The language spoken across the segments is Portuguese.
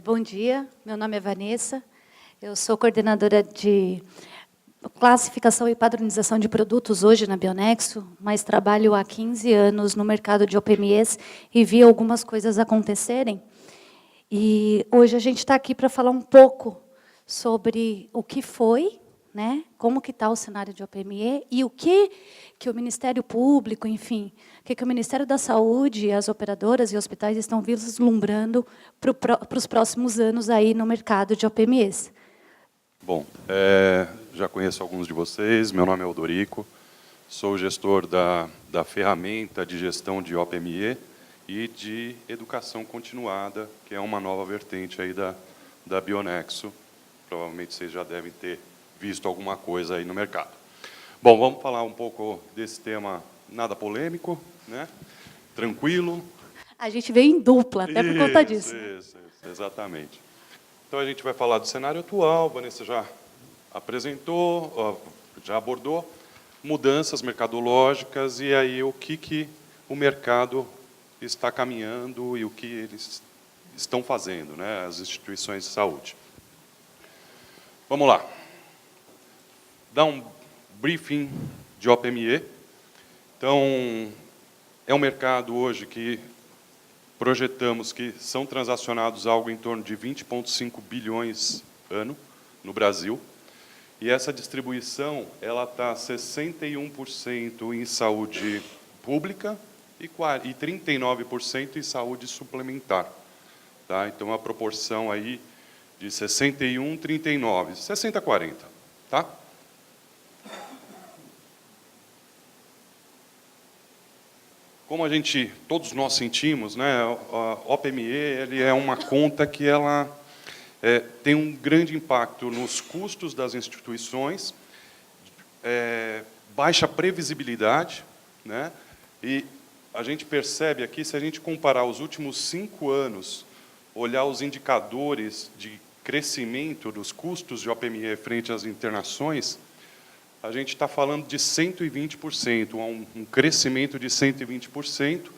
Bom dia, meu nome é Vanessa, eu sou coordenadora de classificação e padronização de produtos hoje na Bionexo, mas trabalho há 15 anos no mercado de OPMEs e vi algumas coisas acontecerem. E hoje a gente está aqui para falar um pouco sobre o que foi, né, como que está o cenário de OPME e o que o Ministério Público, enfim, o que o Ministério da Saúde, as operadoras e hospitais estão vislumbrando para os próximos anos aí no mercado de OPMEs. Bom, já conheço alguns de vocês, meu nome é Odorico, sou gestor da ferramenta de gestão de OPME e de educação continuada, que é uma nova vertente aí da Bionexo. Provavelmente vocês já devem ter visto alguma coisa aí no mercado. Bom, vamos falar um pouco desse tema nada polêmico, né? Tranquilo. A gente veio em dupla, até por conta disso. Isso, exatamente. Então, a gente vai falar do cenário atual, a Vanessa já apresentou, já abordou, mudanças mercadológicas e aí o que o mercado está caminhando e o que eles estão fazendo, né, as instituições de saúde. Vamos lá. Dar um briefing de OPME. Então, é um mercado hoje que projetamos que são transacionados algo em torno de 20,5 bilhões ano no Brasil. E essa distribuição ela está 61% em saúde pública e 39% em saúde suplementar. Tá? Então, a proporção aí de 61, 39, 60, 40. Tá? Como todos nós sentimos, né, a OPME ele é uma conta que ela tem um grande impacto nos custos das instituições, baixa previsibilidade, né, e a gente percebe aqui, se a gente comparar os últimos 5 anos, olhar os indicadores de crescimento dos custos de OPME frente às internações, a gente está falando de 120%, um crescimento de 120%,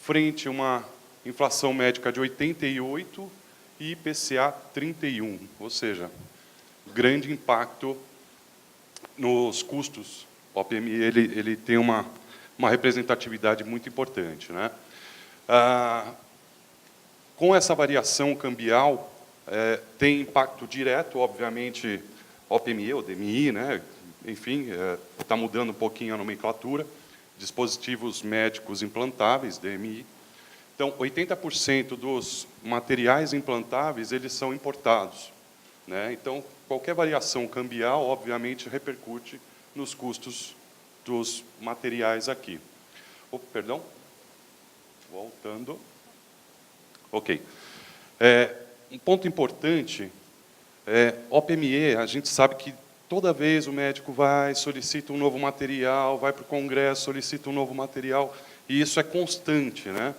frente a uma inflação médica de 88% e IPCA 31%, ou seja, grande impacto nos custos. O OPME ele tem uma representatividade muito importante, né? Com essa variação cambial, tem impacto direto, obviamente, OPME ou DMI, né? Enfim, está mudando um pouquinho a nomenclatura, dispositivos médicos implantáveis, DMI. Então, 80% dos materiais implantáveis, eles são importados, né? Então, qualquer variação cambial, obviamente, repercute nos custos dos materiais aqui. Perdão? Voltando. Ok. Um ponto importante, OPME, a gente sabe que toda vez o médico vai, solicita um novo material, vai para o congresso, solicita um novo material, e isso é constante, né?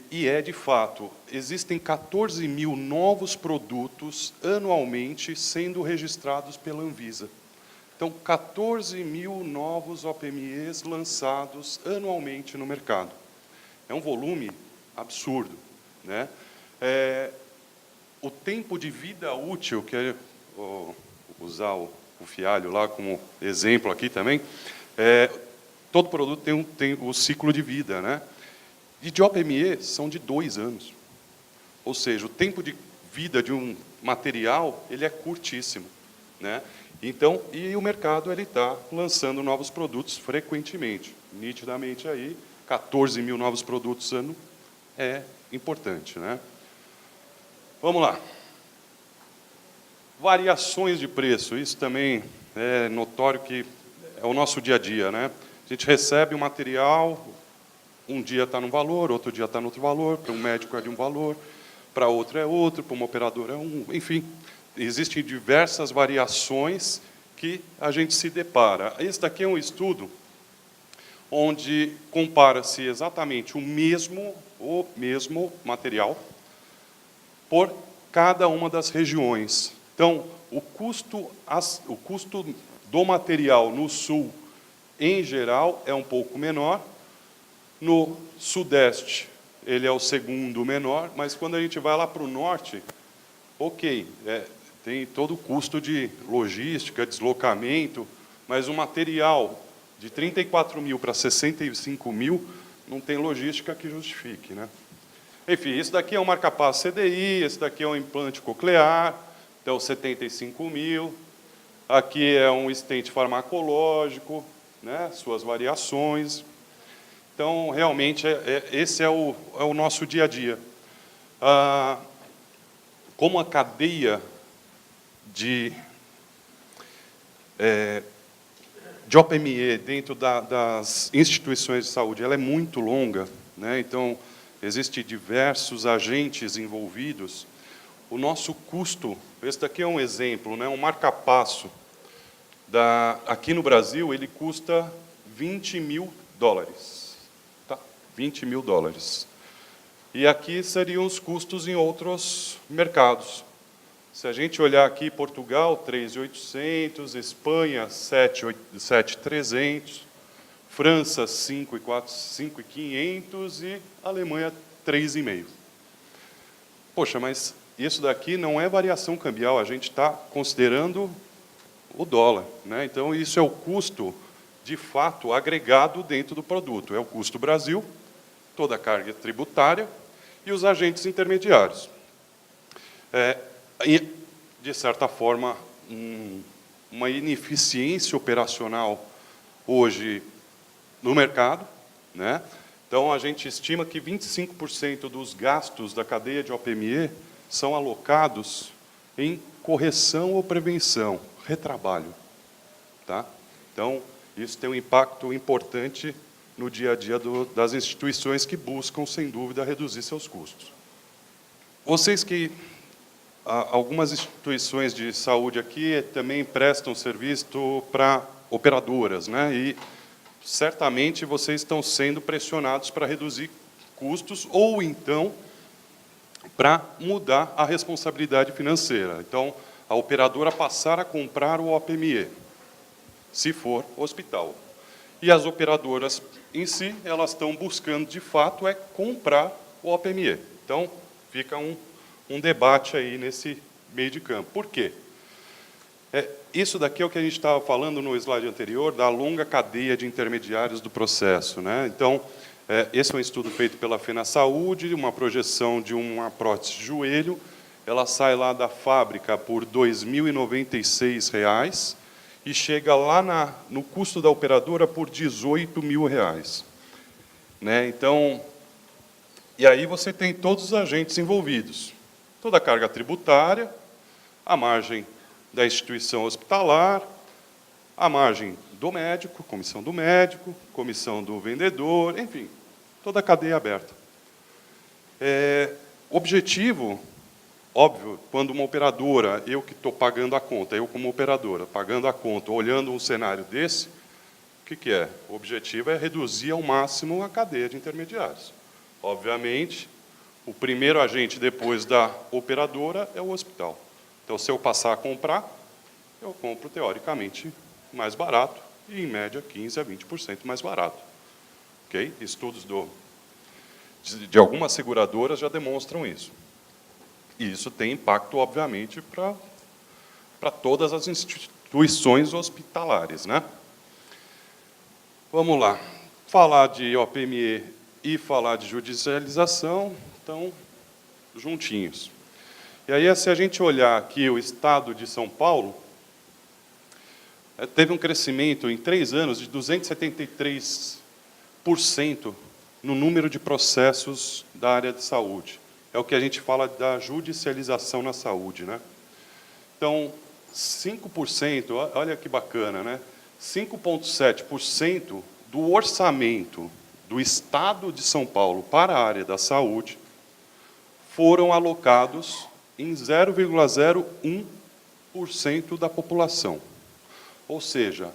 E de fato, existem 14 mil novos produtos anualmente sendo registrados pela Anvisa. Então, 14 mil novos OPMEs lançados anualmente no mercado. É um volume absurdo, né? O tempo de vida útil, que é usar o Fialho lá como exemplo aqui também, todo produto tem o ciclo de vida, né? E de OPME são de 2 anos. Ou seja, o tempo de vida de um material ele é curtíssimo, né? Então, e o mercado ele está lançando novos produtos frequentemente. Nitidamente aí, 14 mil novos produtos ano é importante, né? Vamos lá. Variações de preço, isso também é notório que é o nosso dia a dia, né? A gente recebe um material, um dia está num valor, outro dia está no outro valor, para um médico é de um valor, para outro é outro, para uma operadora é um, enfim, existem diversas variações que a gente se depara. Esse daqui é um estudo onde compara-se exatamente o mesmo material por cada uma das regiões. Então, o custo do material no Sul, em geral, é um pouco menor. No Sudeste, ele é o segundo menor, mas quando a gente vai lá para o norte, ok, tem todo o custo de logística, deslocamento, mas o material de 34 mil para 65 mil não tem logística que justifique, né? Enfim, isso daqui é um marca-passo CDI, esse daqui é um implante coclear, então 75 mil. Aqui é um stent farmacológico, né, suas variações. Então, realmente, esse é o nosso dia a dia. Como a cadeia de OPME dentro das instituições de saúde ela é muito longa, né, então, existem diversos agentes envolvidos. O nosso custo, esse daqui é um exemplo, né, um marca-passo. Aqui no Brasil, ele custa $20 mil. Tá? $20 mil. E aqui seriam os custos em outros mercados. Se a gente olhar aqui, Portugal, 3.800, Espanha, 7.300, França, 5.500 e Alemanha, 3,5. Poxa, mas isso daqui não é variação cambial, a gente está considerando o dólar, né? Então, isso é o custo, de fato, agregado dentro do produto. É o custo Brasil, toda a carga tributária e os agentes intermediários. E, de certa forma, uma ineficiência operacional hoje no mercado, né? Então, a gente estima que 25% dos gastos da cadeia de OPME são alocados em correção ou prevenção, retrabalho. Tá? Então, isso tem um impacto importante no dia a dia das instituições que buscam, sem dúvida, reduzir seus custos. Vocês que... algumas instituições de saúde aqui também prestam serviço para operadoras, né? E, certamente, vocês estão sendo pressionados para reduzir custos ou, então, para mudar a responsabilidade financeira. Então, a operadora passar a comprar o OPME, se for hospital. E as operadoras, em si, elas estão buscando, de fato, comprar o OPME. Então, fica um debate aí nesse meio de campo. Por quê? Isso daqui é o que a gente estava falando no slide anterior, da longa cadeia de intermediários do processo, né? Então, esse é um estudo feito pela FenaSaúde, uma projeção de uma prótese de joelho. Ela sai lá da fábrica por R$ 2.096 e chega lá no custo da operadora por R$ 18 mil. Né? Então, e aí você tem todos os agentes envolvidos. Toda a carga tributária, a margem da instituição hospitalar, a margem do médico, comissão do vendedor, enfim, toda a cadeia aberta. Objetivo... Óbvio, quando uma operadora, eu que estou pagando a conta, eu como operadora, pagando a conta, olhando um cenário desse, o que é? O objetivo é reduzir ao máximo a cadeia de intermediários. Obviamente, o primeiro agente depois da operadora é o hospital. Então, se eu passar a comprar, eu compro, teoricamente, mais barato, e, em média, 15% a 20% mais barato. Okay? Estudos de algumas seguradoras já demonstram isso. E isso tem impacto, obviamente, para todas as instituições hospitalares, né? Vamos lá. Falar de OPME e falar de judicialização estão juntinhos. E aí, se a gente olhar aqui o estado de São Paulo, teve um crescimento em 3 anos de 273% no número de processos da área de saúde. É o que a gente fala da judicialização na saúde, né? Então, 5%, olha que bacana, né? 5,7% do orçamento do Estado de São Paulo para a área da saúde foram alocados em 0,01% da população. Ou seja,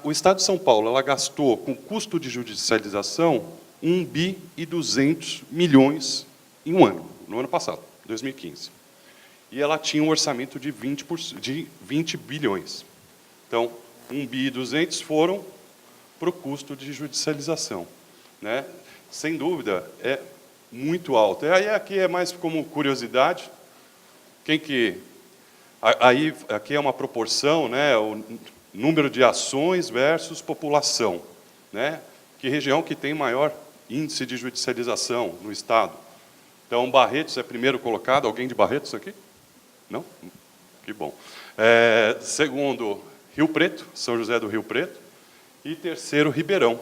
o Estado de São Paulo ela gastou, com custo de judicialização, 1,2 bilhões em um ano, no ano passado, 2015. E ela tinha um orçamento de 20 bilhões. Então, 1,2 bi foram para o custo de judicialização. Né? sem dúvida, é muito alto. E aí aqui é mais como curiosidade. Aí aqui é uma proporção, né, o número de ações versus população, né? Que região que tem maior índice de judicialização no Estado? Então, Barretos é primeiro colocado. Alguém de Barretos aqui? Não? Que bom. Segundo, Rio Preto, São José do Rio Preto. E terceiro, Ribeirão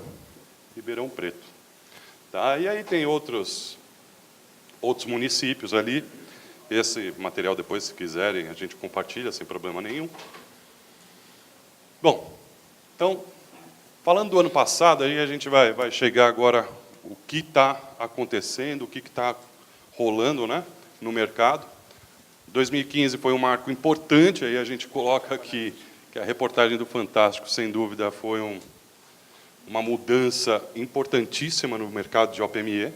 Preto. Tá? E aí tem outros municípios ali. Esse material, depois, se quiserem, a gente compartilha, sem problema nenhum. Bom, então, falando do ano passado, aí a gente vai chegar agora o que está acontecendo, o que está rolando, né, no mercado. 2015 foi um marco importante, aí a gente coloca aqui que a reportagem do Fantástico, sem dúvida, foi uma mudança importantíssima no mercado de OPME.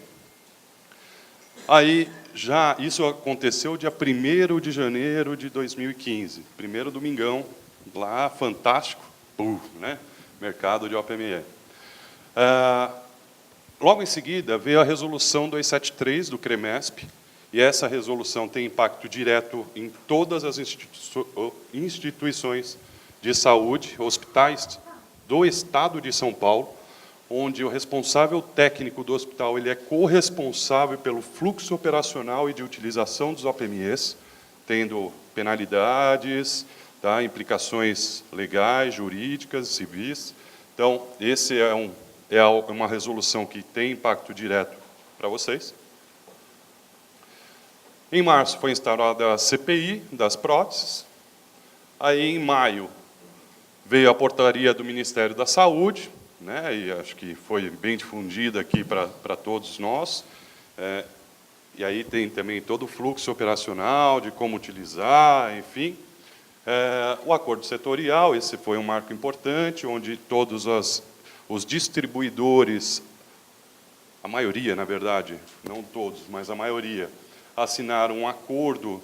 Aí, isso aconteceu dia 1º de janeiro de 2015, primeiro domingão, lá, fantástico, né? Mercado de OPME. Logo em seguida, veio a resolução 273 do CREMESP, e essa resolução tem impacto direto em todas as instituições de saúde, hospitais do Estado de São Paulo, onde o responsável técnico do hospital ele é corresponsável pelo fluxo operacional e de utilização dos OPMEs, tendo penalidades, tá, implicações legais, jurídicas, civis. Então, esse é uma resolução que tem impacto direto para vocês. Em março foi instaurada a CPI das próteses. Aí, em maio, veio a portaria do Ministério da Saúde, né, e acho que foi bem difundida aqui para todos nós. E aí tem também todo o fluxo operacional, de como utilizar, enfim. O acordo setorial, esse foi um marco importante, onde todos os distribuidores, a maioria, na verdade, não todos, mas a maioria, assinaram um acordo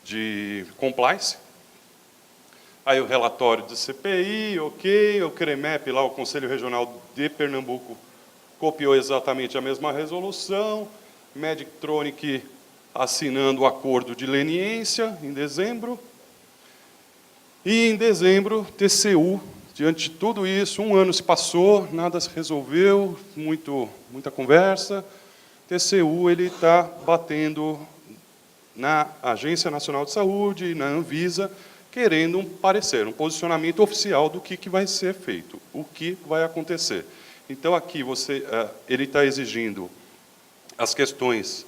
de compliance. Aí o relatório do CPI, ok, o CREMEP, lá o Conselho Regional de Pernambuco, copiou exatamente a mesma resolução, Medtronic assinando o acordo de leniência em dezembro, e em dezembro, TCU, diante de tudo isso, um ano se passou, nada se resolveu, muita conversa, TCU ele está batendo na Agência Nacional de Saúde, na Anvisa, querendo um parecer, um posicionamento oficial do que vai ser feito, o que vai acontecer. Então, aqui ele está exigindo as questões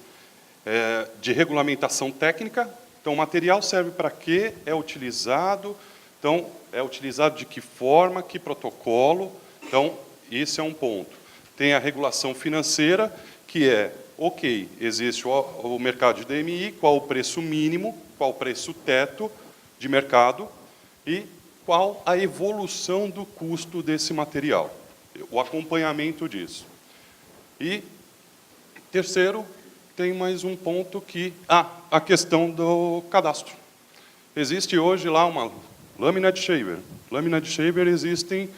de regulamentação técnica. Então, o material serve para quê? É utilizado. Então, é utilizado de que forma, que protocolo. Então, esse é um ponto. Tem a regulação financeira, que é, ok, existe o mercado de DMI, qual o preço mínimo, qual o preço teto de mercado e qual a evolução do custo desse material, o acompanhamento disso. E, terceiro, tem mais um ponto que... a questão do cadastro. Existe hoje lá uma lâmina de shaver. Lâmina de shaver existem,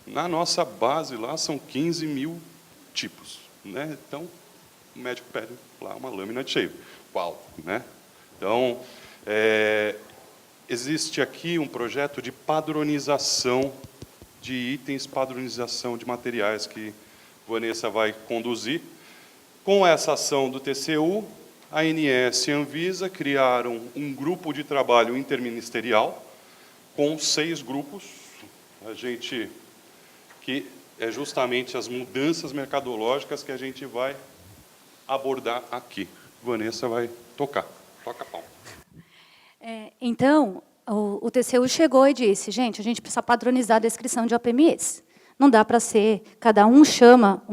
na nossa base lá, são 15 mil tipos, né? Então, o médico pede lá uma lâmina de shaver. Qual? Né? Então, existe aqui um projeto de padronização de itens, padronização de materiais que a Vanessa vai conduzir. Com essa ação do TCU, a ANS e a Anvisa criaram um grupo de trabalho interministerial com 6 grupos, que é justamente as mudanças mercadológicas que a gente vai abordar aqui. Vanessa vai tocar. Toca a pau. Então, o TCU chegou e disse, gente, a gente precisa padronizar a descrição de OPMEs. Não dá para ser, cada um chama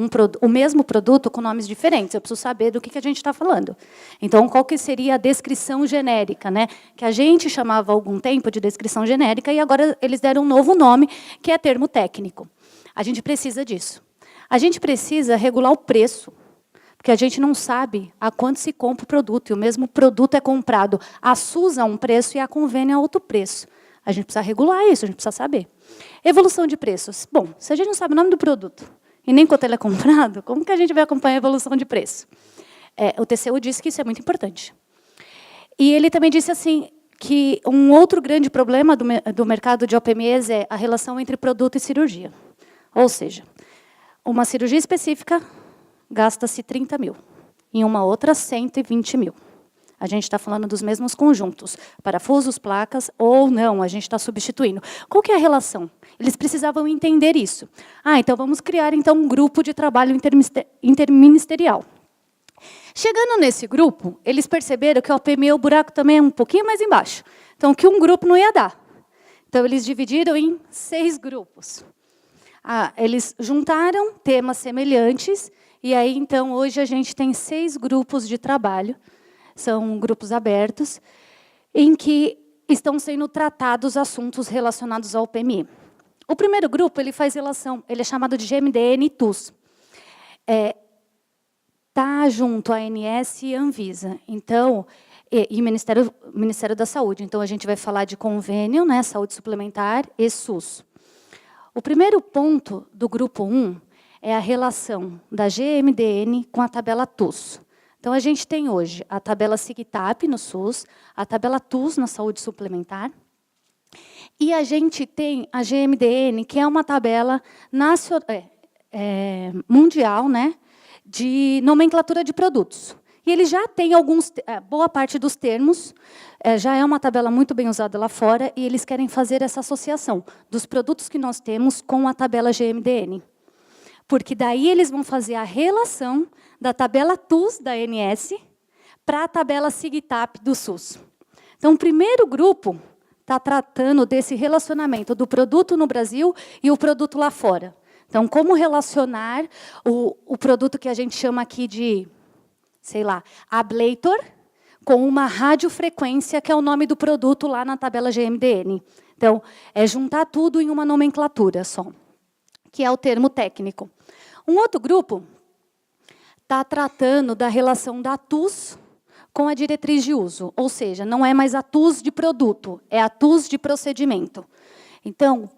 o mesmo produto com nomes diferentes. Eu preciso saber do que a gente está falando. Então, qual que seria a descrição genérica, né? Que a gente chamava há algum tempo de descrição genérica e agora eles deram um novo nome, que é termo técnico. A gente precisa disso. A gente precisa regular o preço, porque a gente não sabe a quanto se compra o produto, e o mesmo produto é comprado a SUS a um preço e a convênio a outro preço. A gente precisa regular isso, a gente precisa saber. Evolução de preços. Bom, se a gente não sabe o nome do produto e nem quanto ele é comprado, como que a gente vai acompanhar a evolução de preço? O TCU disse que isso é muito importante. E ele também disse assim, que um outro grande problema do mercado de OPMEs é a relação entre produto e cirurgia. Ou seja, uma cirurgia específica gasta-se 30 mil, em uma outra 120 mil. A gente está falando dos mesmos conjuntos, parafusos, placas, ou não, a gente está substituindo. Qual que é a relação? Eles precisavam entender isso. Então vamos criar então um grupo de trabalho interministerial. Chegando nesse grupo, eles perceberam que o OPME, o buraco também é um pouquinho mais embaixo. Então, que um grupo não ia dar. Então, eles dividiram em 6 grupos. Eles juntaram temas semelhantes, e aí, então, hoje a gente tem 6 grupos de trabalho, são grupos abertos, em que estão sendo tratados assuntos relacionados ao OPME. O primeiro grupo, ele faz relação, ele é chamado de GMDN e TUS. Está junto à ANS e Anvisa, então, e Ministério da Saúde. Então, a gente vai falar de convênio, né, saúde suplementar e SUS. O primeiro ponto do grupo 1 é a relação da GMDN com a tabela TUS. Então, a gente tem hoje a tabela SIGTAP no SUS, a tabela TUS na saúde suplementar, e a gente tem a GMDN, que é uma tabela mundial, né, de nomenclatura de produtos. E ele já tem boa parte dos termos, já é uma tabela muito bem usada lá fora, e eles querem fazer essa associação dos produtos que nós temos com a tabela GMDN. Porque daí eles vão fazer a relação da tabela TUS da ANS para a tabela SIGTAP do SUS. Então, o primeiro grupo está tratando desse relacionamento do produto no Brasil e o produto lá fora. Então, como relacionar o produto que a gente chama aqui de, sei lá, ablator, com uma radiofrequência, que é o nome do produto lá na tabela GMDN. Então, é juntar tudo em uma nomenclatura só, que é o termo técnico. Um outro grupo está tratando da relação da TUS com a diretriz de uso, ou seja, não é mais a TUS de produto, é a TUS de procedimento. Então,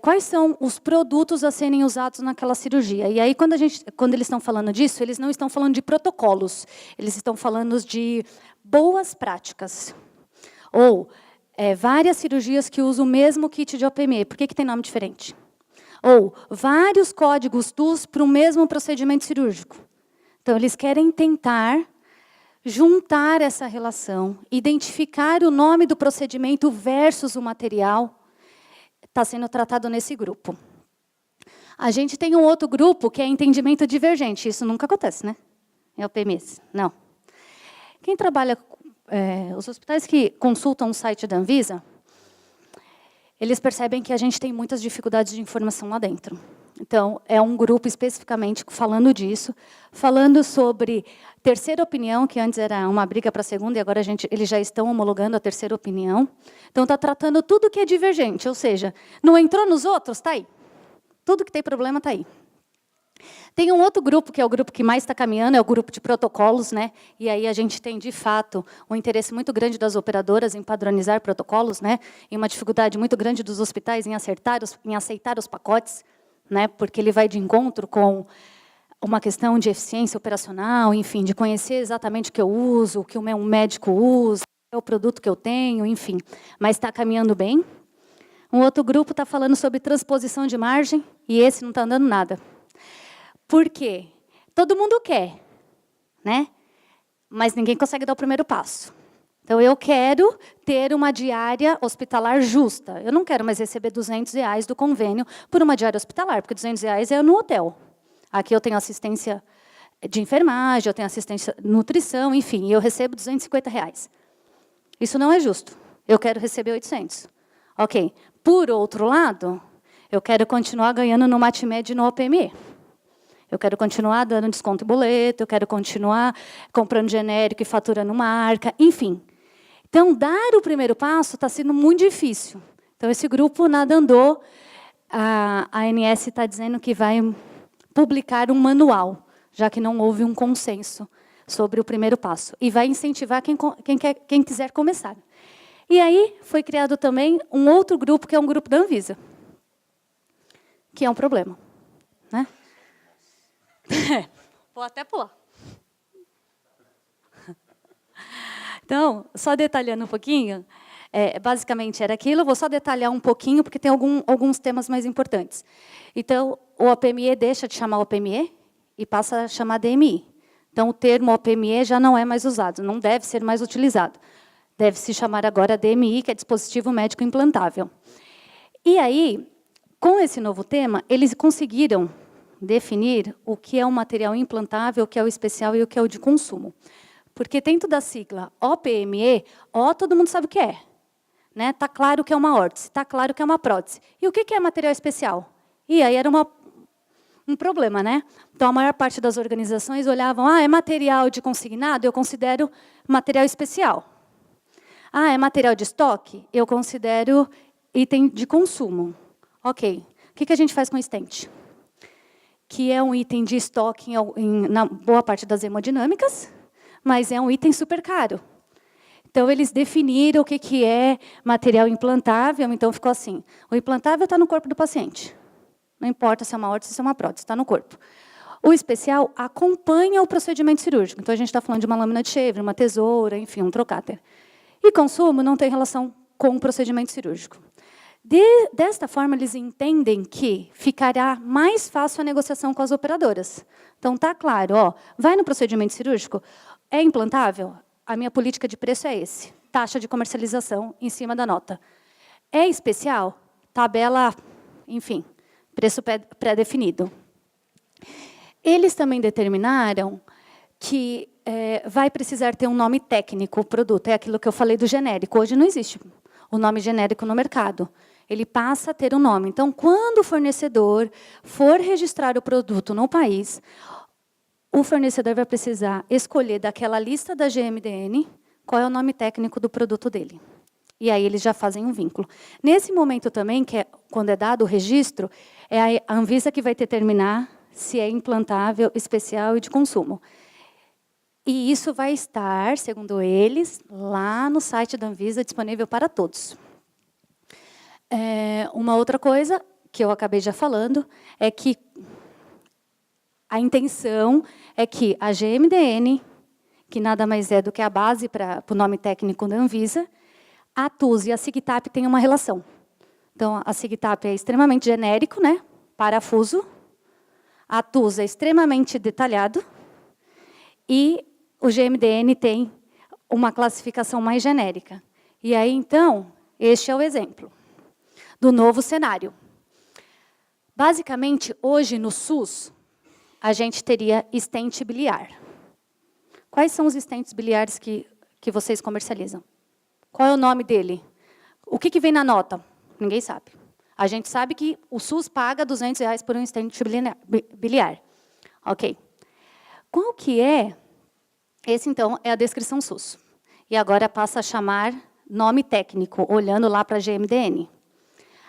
quais são os produtos a serem usados naquela cirurgia? E aí, quando eles estão falando disso, eles não estão falando de protocolos, eles estão falando de boas práticas. Ou várias cirurgias que usam o mesmo kit de OPME. Por que tem nome diferente? Ou vários códigos TUS para o mesmo procedimento cirúrgico. Então, eles querem tentar juntar essa relação, identificar o nome do procedimento versus o material, está sendo tratado nesse grupo. A gente tem um outro grupo que é entendimento divergente. Isso nunca acontece, né? É o PMS. Não. Quem trabalha... os hospitais que consultam o site da Anvisa, eles percebem que a gente tem muitas dificuldades de informação lá dentro. Então, é um grupo especificamente falando disso, falando sobre terceira opinião, que antes era uma briga para a segunda, e agora eles já estão homologando a terceira opinião. Então, está tratando tudo que é divergente, ou seja, não entrou nos outros, está aí. Tudo que tem problema está aí. Tem um outro grupo, que é o grupo que mais está caminhando, é o grupo de protocolos, né? E aí a gente tem, de fato, um interesse muito grande das operadoras em padronizar protocolos, né? E uma dificuldade muito grande dos hospitais em aceitar os pacotes, né? Porque ele vai de encontro com uma questão de eficiência operacional, enfim, de conhecer exatamente o que eu uso, o que o meu médico usa, é o produto que eu tenho, enfim. Mas está caminhando bem. Um outro grupo está falando sobre transposição de margem, e esse não está andando nada. Por quê? Todo mundo quer, né? Mas ninguém consegue dar o primeiro passo. Então, eu quero ter uma diária hospitalar justa. Eu não quero mais receber R$200 do convênio por uma diária hospitalar, porque R$200 é no hotel. Aqui eu tenho assistência de enfermagem, eu tenho assistência de nutrição, enfim, e eu recebo R$250. Isso não é justo. Eu quero receber 800. Ok. Por outro lado, eu quero continuar ganhando no MatMed e no OPME. Eu quero continuar dando desconto em boleto, eu quero continuar comprando genérico e faturando marca, enfim. Então, dar o primeiro passo está sendo muito difícil. Então, esse grupo nada andou. A ANS está dizendo que vai publicar um manual, já que não houve um consenso sobre o primeiro passo. E vai incentivar quem quiser começar. E aí, foi criado também um outro grupo, que é um grupo da Anvisa, que é um problema. né? Vou até pular. Então, só detalhando um pouquinho, basicamente era aquilo, vou só detalhar um pouquinho, porque tem alguns temas mais importantes. Então, o OPME deixa de chamar OPME e passa a chamar DMI. Então, o termo OPME já não é mais usado, não deve ser mais utilizado. Deve se chamar agora DMI, que é dispositivo médico implantável. E aí, com esse novo tema, eles conseguiram definir o que é um material implantável, o que é o especial e o que é o de consumo. Porque dentro da sigla OPME, todo mundo sabe o que é. Né? Tá claro que é uma órtese, está claro que é uma prótese. E o que é material especial? E aí era um problema, né? Então, a maior parte das organizações olhavam, é material de consignado, eu considero material especial. É material de estoque, eu considero item de consumo. Ok. O que a gente faz com o stent? Que é um item de estoque na boa parte das hemodinâmicas, mas é um item super caro. Então, eles definiram o que é material implantável, então ficou assim, o implantável está no corpo do paciente. Não importa se é uma órtese ou se é uma prótese, está no corpo. O especial acompanha o procedimento cirúrgico. Então, a gente está falando de uma lâmina de Schaefer, uma tesoura, enfim, um trocáter. E consumo não tem relação com o procedimento cirúrgico. Desta forma, eles entendem que ficará mais fácil a negociação com as operadoras. Então, está claro, vai no procedimento cirúrgico, é implantável? A minha política de preço é esse, taxa de comercialização em cima da nota. É especial? Tabela, enfim, preço pré-definido. Eles também determinaram que vai precisar ter um nome técnico o produto, é aquilo que eu falei do genérico. Hoje não existe o nome genérico no mercado. Ele passa a ter um nome. Então, quando o fornecedor for registrar o produto no país, o fornecedor vai precisar escolher daquela lista da GMDN qual é o nome técnico do produto dele. E aí eles já fazem um vínculo. Nesse momento também, que é quando é dado o registro, é a Anvisa que vai determinar se é implantável, especial e de consumo. E isso vai estar, segundo eles, lá no site da Anvisa, disponível para todos. Uma outra coisa que eu acabei já falando é que a intenção é que a GMDN, que nada mais é do que a base para o nome técnico da Anvisa, a TUS e a SIGTAP têm uma relação. Então, a SIGTAP é extremamente genérico, né? Parafuso. A TUS é extremamente detalhado. E o GMDN tem uma classificação mais genérica. E aí, então, este é o exemplo do novo cenário. Basicamente, hoje, no SUS, a gente teria stent biliar. Quais são os stents biliares que vocês comercializam? Qual é o nome dele? O que vem na nota? Ninguém sabe. A gente sabe que o SUS paga R$200 por um stent biliar. Ok. Qual que é? Esse, então, é a descrição SUS. E agora passa a chamar nome técnico, olhando lá para a GMDN.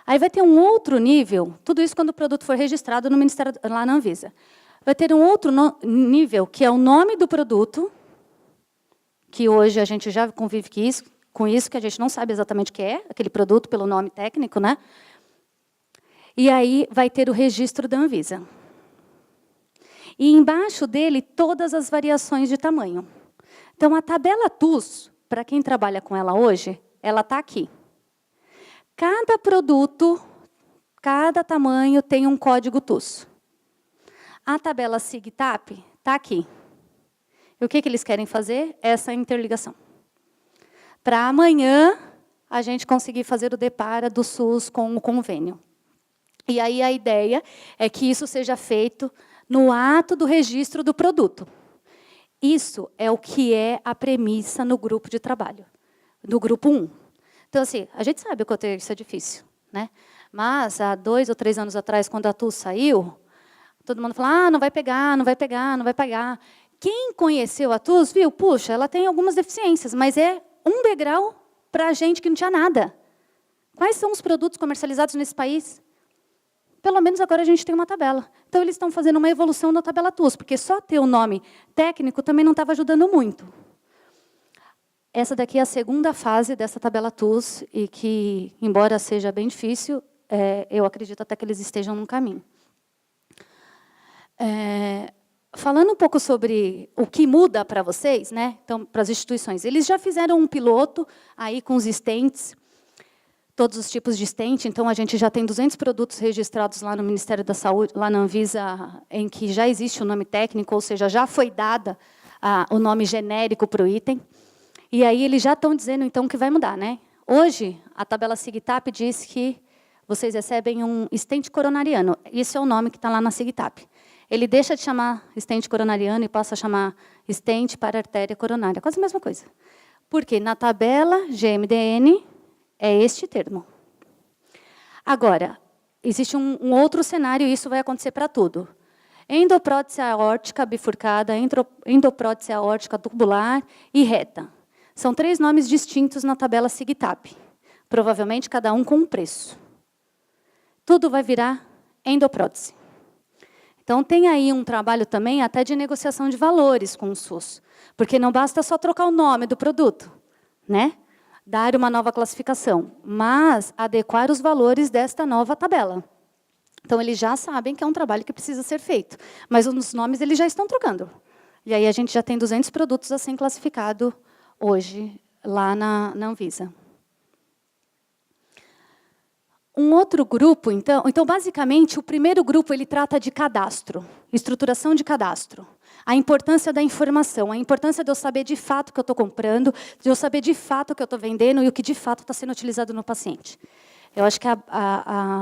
Aí vai ter um outro nível, tudo isso quando o produto for registrado no Ministério, lá na Anvisa. Vai ter um outro nível, que é o nome do produto, que hoje a gente já convive com isso, que a gente não sabe exatamente o que é, aquele produto pelo nome técnico, né? E aí vai ter o registro da Anvisa. E embaixo dele, todas as variações de tamanho. Então, a tabela TUS, para quem trabalha com ela hoje, ela está aqui. Cada produto, cada tamanho tem um código TUS. A tabela SIGTAP está aqui. E o que eles querem fazer? Essa interligação. Para amanhã, a gente conseguir fazer o depara do SUS com o convênio. E aí a ideia é que isso seja feito no ato do registro do produto. Isso é o que é a premissa no grupo de trabalho, do grupo 1. Então, assim, a gente sabe o quanto isso é difícil, né? Mas, há 2 ou 3 anos atrás, quando a TUS saiu, todo mundo falou, não vai pegar, não vai pegar, não vai pegar. Quem conheceu a TUS viu, puxa, ela tem algumas deficiências, mas é um degrau para a gente que não tinha nada. Quais são os produtos comercializados nesse país? Pelo menos agora a gente tem uma tabela. Então, eles estão fazendo uma evolução da tabela TUS, porque só ter o nome técnico também não estava ajudando muito. Essa daqui é a segunda fase dessa tabela TUS, e que, embora seja bem difícil, eu acredito até que eles estejam no caminho. Falando um pouco sobre o que muda para vocês, né? Então, para as instituições, eles já fizeram um piloto aí com os stents, todos os tipos de stent. Então, a gente já tem 200 produtos registrados lá no Ministério da Saúde, lá na Anvisa, em que já existe o nome técnico, ou seja, já foi dada o nome genérico para o item. E aí eles já estão dizendo, então, que vai mudar, né? Hoje, a tabela SIGTAP diz que vocês recebem um stent coronariano. Isso é o nome que está lá na SIGTAP. Ele deixa de chamar stent coronariano e passa a chamar stent para artéria coronária. Quase a mesma coisa. Porque na tabela GMDN é este termo. Agora, existe um outro cenário, e isso vai acontecer para tudo. Endoprótese aórtica bifurcada, endoprótese aórtica tubular e reta. São 3 nomes distintos na tabela SIGTAP. Provavelmente, cada um com um preço. Tudo vai virar endoprótese. Então, tem aí um trabalho também até de negociação de valores com o SUS. Porque não basta só trocar o nome do produto, né? Dar uma nova classificação, mas adequar os valores desta nova tabela. Então, eles já sabem que é um trabalho que precisa ser feito. Mas os nomes eles já estão trocando. E aí a gente já tem 200 produtos assim classificados hoje, lá na Anvisa. Um outro grupo, então, basicamente, o primeiro grupo ele trata de cadastro, estruturação de cadastro. A importância da informação, a importância de eu saber de fato o que eu estou comprando, de eu saber de fato o que eu estou vendendo e o que de fato está sendo utilizado no paciente. Eu acho que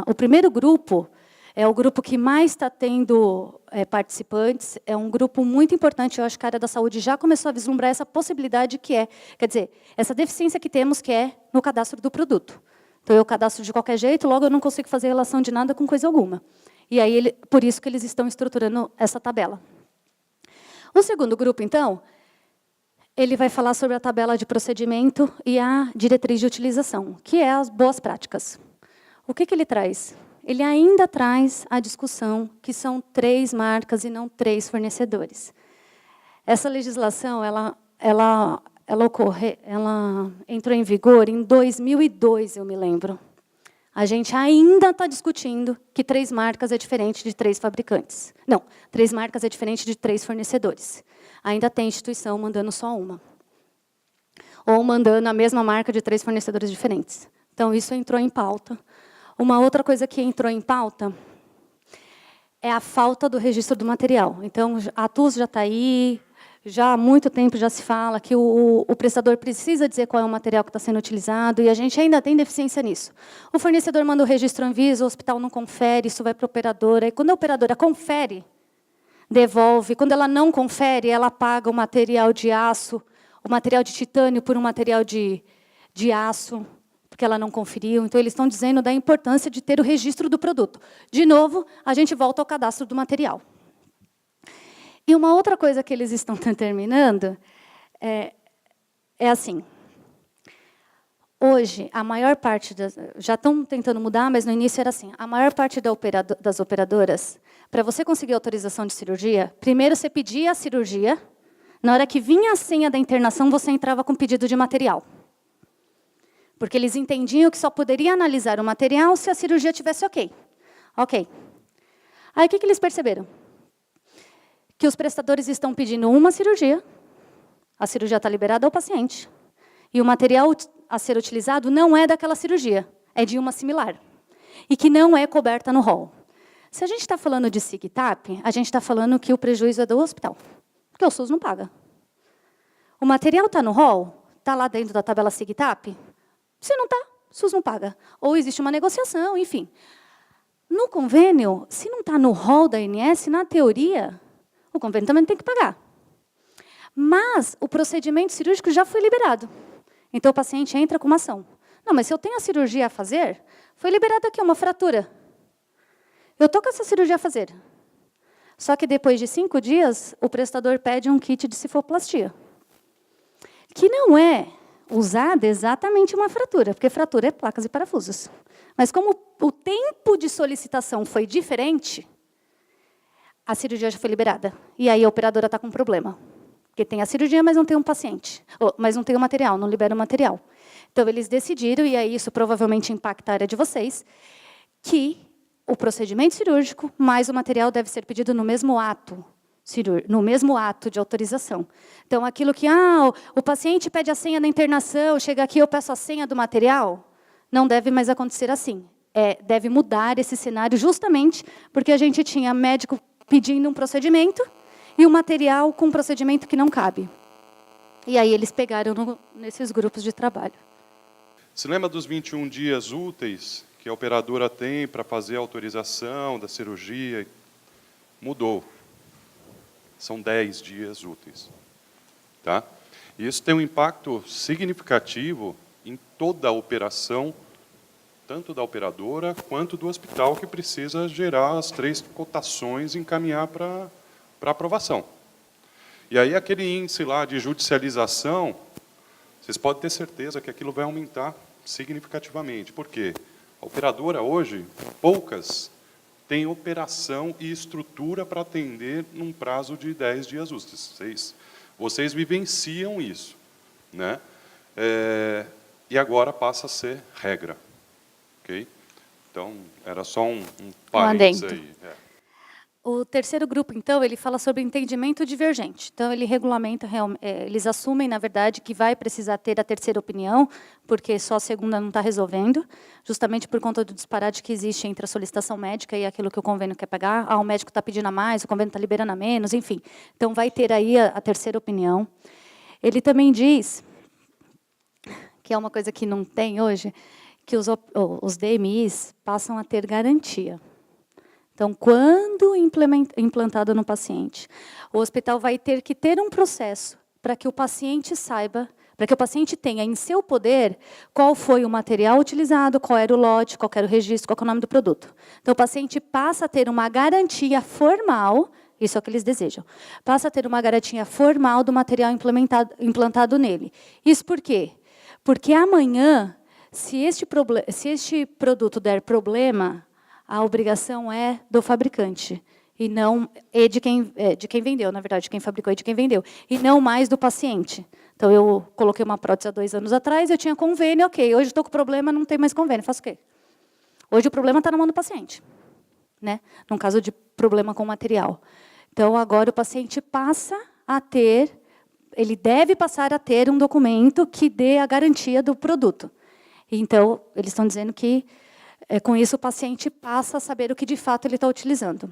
o primeiro grupo é o grupo que mais está tendo participantes, é um grupo muito importante, eu acho que a área da saúde já começou a vislumbrar essa possibilidade que é, quer dizer, essa deficiência que temos que é no cadastro do produto. Então, eu cadastro de qualquer jeito, logo eu não consigo fazer relação de nada com coisa alguma. E aí, por isso que eles estão estruturando essa tabela. O segundo grupo, então, ele vai falar sobre a tabela de procedimento e a diretriz de utilização, que é as boas práticas. O que ele traz? Ele ainda traz a discussão que são 3 marcas e não 3 fornecedores. Essa legislação, ela entrou em vigor em 2002, eu me lembro. A gente ainda está discutindo que 3 marcas é diferente de 3 fabricantes. Não, 3 marcas é diferente de 3 fornecedores. Ainda tem instituição mandando só uma. Ou mandando a mesma marca de 3 fornecedores diferentes. Então, isso entrou em pauta. Uma outra coisa que entrou em pauta é a falta do registro do material. Então, a TUS já está aí, já há muito tempo já se fala que o prestador precisa dizer qual é o material que está sendo utilizado, e a gente ainda tem deficiência nisso. O fornecedor manda o registro Anvisa, o hospital não confere, isso vai para a operadora, e quando a operadora confere, devolve. Quando ela não confere, ela paga o material de aço, o material de titânio por um material de aço, porque ela não conferiu. Então, eles estão dizendo da importância de ter o registro do produto. De novo, a gente volta ao cadastro do material. E uma outra coisa que eles estão determinando é assim. Hoje, a maior parte já estão tentando mudar, mas no início era assim. A maior parte das operadoras, para você conseguir autorização de cirurgia, primeiro você pedia a cirurgia, na hora que vinha a senha da internação, você entrava com pedido de material. Porque eles entendiam que só poderia analisar o material se a cirurgia tivesse ok. Ok. Aí, o que eles perceberam? Que os prestadores estão pedindo uma cirurgia, a cirurgia está liberada ao paciente, e o material a ser utilizado não é daquela cirurgia, é de uma similar, e que não é coberta no rol. Se a gente está falando de SIGTAP, a gente está falando que o prejuízo é do hospital, porque o SUS não paga. O material está no rol, está lá dentro da tabela SIGTAP, se não está, o SUS não paga. Ou existe uma negociação, enfim. No convênio, se não está no rol da ANS, na teoria, o convênio também tem que pagar. Mas o procedimento cirúrgico já foi liberado. Então, o paciente entra com uma ação. Não, mas se eu tenho a cirurgia a fazer, foi liberada aqui uma fratura. Eu estou com essa cirurgia a fazer. Só que depois de 5 dias, o prestador pede um kit de cifoplastia. Que não é usada exatamente uma fratura, porque fratura é placas e parafusos. Mas como o tempo de solicitação foi diferente, a cirurgia já foi liberada. E aí a operadora está com um problema. Porque tem a cirurgia, mas não tem um paciente. Mas não tem o material, não libera o material. Então, eles decidiram, e aí isso provavelmente impacta a área de vocês, que o procedimento cirúrgico, mais o material deve ser pedido no mesmo ato no mesmo ato de autorização. Então, aquilo que o paciente pede a senha da internação, chega aqui, eu peço a senha do material, não deve mais acontecer assim. Deve mudar esse cenário justamente porque a gente tinha médico pedindo um procedimento e o material com um procedimento que não cabe. E aí eles pegaram nesses grupos de trabalho. Se lembra dos 21 dias úteis que a operadora tem para fazer a autorização da cirurgia? Mudou. São 10 dias úteis. Tá? E isso tem um impacto significativo em toda a operação, tanto da operadora quanto do hospital, que precisa gerar as 3 cotações e encaminhar para aprovação. E aí aquele índice lá de judicialização, vocês podem ter certeza que aquilo vai aumentar significativamente. Por quê? A operadora hoje, poucas, tem operação e estrutura para atender num prazo de 10 dias úteis. Vocês vivenciam isso, né? E agora passa a ser regra. Okay? Então, era só um parênteses aí. O terceiro grupo, então, ele fala sobre entendimento divergente. Então, ele regulamenta, eles assumem, na verdade, que vai precisar ter a terceira opinião, porque só a segunda não está resolvendo, justamente por conta do disparate que existe entre a solicitação médica e aquilo que o convênio quer pagar. O médico está pedindo a mais, o convênio está liberando a menos, enfim. Então, vai ter aí a terceira opinião. Ele também diz, que é uma coisa que não tem hoje, que os DMIs passam a ter garantia. Então, quando implantado no paciente, o hospital vai ter que ter um processo para que o paciente saiba, para que o paciente tenha em seu poder qual foi o material utilizado, qual era o lote, qual era o registro, qual é o nome do produto. Então, o paciente passa a ter uma garantia formal, isso é o que eles desejam, passa a ter uma garantia formal do material implantado nele. Isso por quê? Porque amanhã, se este produto der problema, a obrigação é do fabricante, e não de quem vendeu, na verdade, de quem fabricou e de quem vendeu, e não mais do paciente. Então, eu coloquei uma prótese há 2 anos atrás, eu tinha convênio, ok, hoje estou com problema, não tem mais convênio, faço o quê? Hoje o problema está na mão do paciente, né? No caso de problema com o material. Então, agora o paciente passa a ter, ele deve passar a ter um documento que dê a garantia do produto. Então, eles estão dizendo que com isso, o paciente passa a saber o que, de fato, ele está utilizando.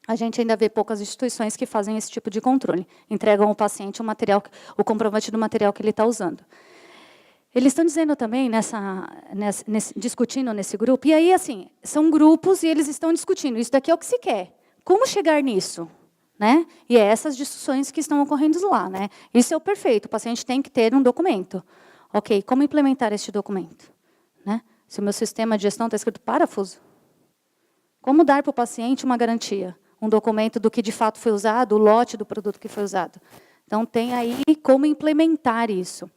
A gente ainda vê poucas instituições que fazem esse tipo de controle. Entregam ao paciente o comprovante do material que ele está usando. Eles estão dizendo também, discutindo nesse grupo, e aí, assim, são grupos e eles estão discutindo. Isso daqui é o que se quer. Como chegar nisso? Né? E é essas discussões que estão ocorrendo lá. Né? Isso é o perfeito. O paciente tem que ter um documento. Ok, como implementar este documento? Né? Se o meu sistema de gestão está escrito parafuso, como dar para o paciente uma garantia? Um documento do que de fato foi usado, o lote do produto que foi usado. Então, tem aí como implementar isso.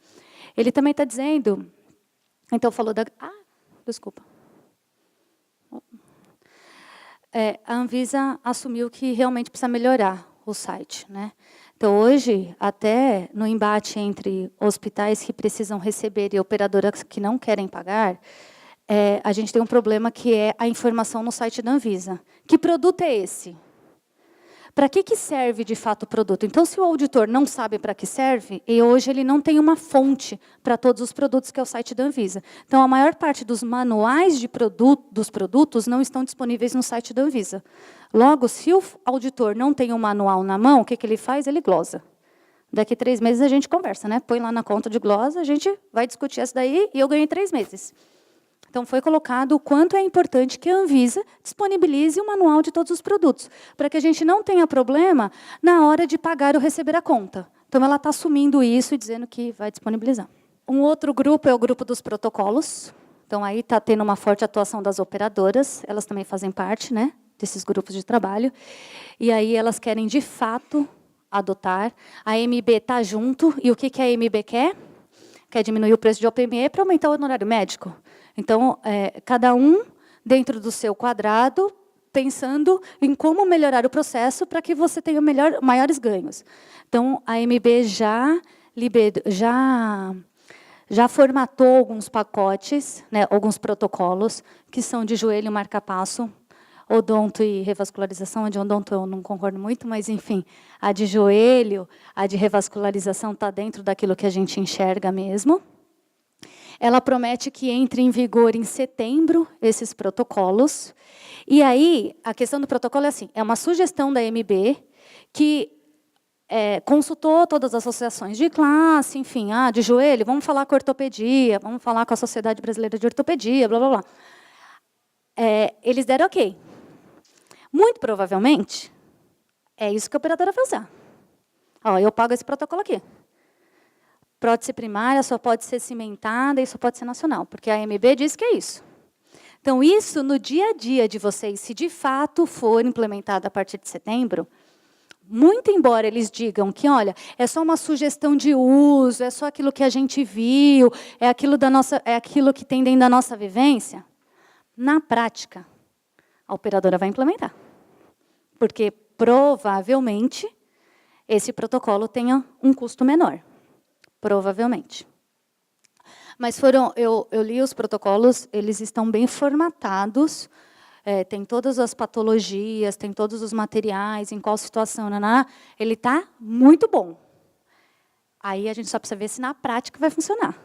Ele também está dizendo, então falou da... desculpa. A Anvisa assumiu que realmente precisa melhorar o site. Né? Então, hoje, até no embate entre hospitais que precisam receber e operadoras que não querem pagar, a gente tem um problema que é a informação no site da Anvisa. Que produto é esse? Para que serve, de fato, o produto? Então, se o auditor não sabe para que serve, e hoje ele não tem uma fonte para todos os produtos, que é o site da Anvisa. Então, a maior parte dos manuais dos produtos não estão disponíveis no site da Anvisa. Logo, se o auditor não tem um manual na mão, o que ele faz? Ele glosa. Daqui 3 meses a gente conversa, né? Põe lá na conta de glosa, a gente vai discutir essa daí, e eu ganhei 3 meses. Então, foi colocado o quanto é importante que a Anvisa disponibilize o manual de todos os produtos, para que a gente não tenha problema na hora de pagar ou receber a conta. Então, ela está assumindo isso e dizendo que vai disponibilizar. Um outro grupo é o grupo dos protocolos. Então, aí está tendo uma forte atuação das operadoras, elas também fazem parte, né, desses grupos de trabalho. E aí elas querem, de fato, adotar. A MB está junto, e o que a MB quer? Quer diminuir o preço de OPME para aumentar o honorário médico. Então, cada um, dentro do seu quadrado, pensando em como melhorar o processo para que você tenha maiores ganhos. Então, a MB já formatou alguns pacotes, né, alguns protocolos, que são de joelho marca-passo, odonto e revascularização, a de odonto eu não concordo muito, mas, enfim, a de joelho, a de revascularização está dentro daquilo que a gente enxerga mesmo. Ela promete que entre em vigor em setembro esses protocolos. E aí, a questão do protocolo é assim, é uma sugestão da MB que consultou todas as associações de classe, enfim, de joelho, vamos falar com a ortopedia, vamos falar com a Sociedade Brasileira de Ortopedia, blá, blá, blá. Eles deram ok. Muito provavelmente, é isso que a operadora vai fazer. Ó, eu pago esse protocolo aqui. Prótese primária só pode ser cimentada e só pode ser nacional, porque a MB diz que é isso. Então, isso no dia a dia de vocês, se de fato for implementado a partir de setembro, muito embora eles digam que, olha, é só uma sugestão de uso, é só aquilo que a gente viu, é aquilo que tem dentro da nossa vivência, na prática, a operadora vai implementar. Porque, provavelmente, esse protocolo tenha um custo menor. Provavelmente. Mas eu li os protocolos, eles estão bem formatados, tem todas as patologias, tem todos os materiais, em qual situação, ele está muito bom. Aí a gente só precisa ver se na prática vai funcionar.